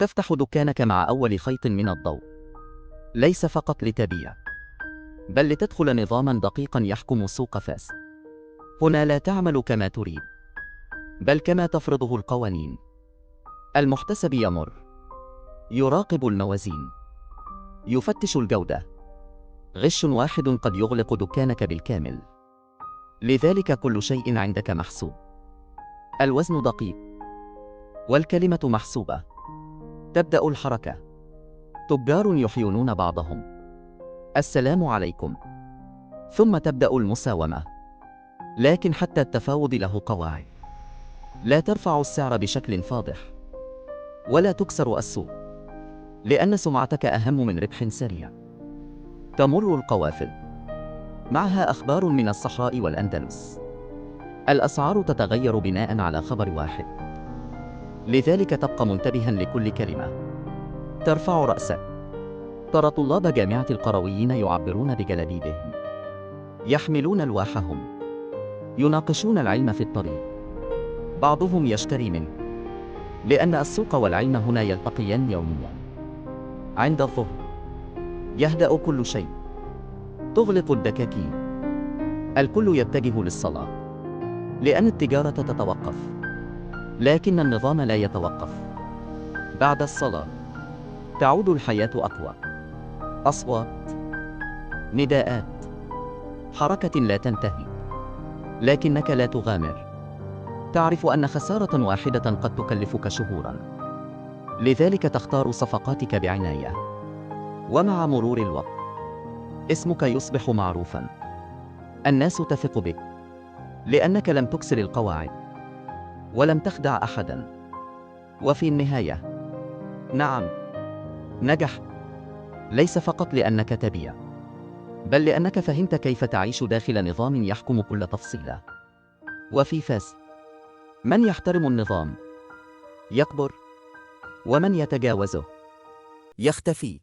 تفتح دكانك مع أول خيط من الضوء، ليس فقط لتبيع، بل لتدخل نظاماً دقيقاً يحكم سوق فاس. هنا لا تعمل كما تريد، بل كما تفرضه القوانين. المحتسب يمر، يراقب الموازين، يفتش الجودة. غش واحد قد يغلق دكانك بالكامل. لذلك كل شيء عندك محسوب. الوزن دقيق، والكلمة محسوبة. تبدأ الحركة. تجار يحيونون بعضهم. السلام عليكم. ثم تبدأ المساومة. لكن حتى التفاوض له قواعد. لا ترفع السعر بشكل فاضح، ولا تكسر السوق، لأن سمعتك أهم من ربح سريع. تمر القوافل، معها أخبار من الصحراء والأندلس. الأسعار تتغير بناء على خبر واحد، لذلك تبقى منتبها لكل كلمة. ترفع رأسك. ترى طلاب جامعة القرويين يعبرون بجلابيبهم، يحملون ألواحهم، يناقشون العلم في الطريق. بعضهم يشتري منه، لأن السوق والعلم هنا يلتقيان يوميا. عند الظهر يهدأ كل شيء. تغلق الدكاكين. الكل يتجه للصلاة، لأن التجارة تتوقف، لكن النظام لا يتوقف. بعد الصلاة تعود الحياة أقوى. أصوات، نداءات، حركة لا تنتهي. لكنك لا تغامر. تعرف أن خسارة واحدة قد تكلفك شهوراً، لذلك تختار صفقاتك بعناية. ومع مرور الوقت اسمك يصبح معروفاً. الناس تثق بك، لأنك لم تكسر القواعد، ولم تخدع أحداً. وفي النهاية، نعم، نجحت، ليس فقط لأنك تبيع، بل لأنك فهمت كيف تعيش داخل نظام يحكم كل تفصيلة. وفي فاس، من يحترم النظام يكبر، ومن يتجاوزه يختفي.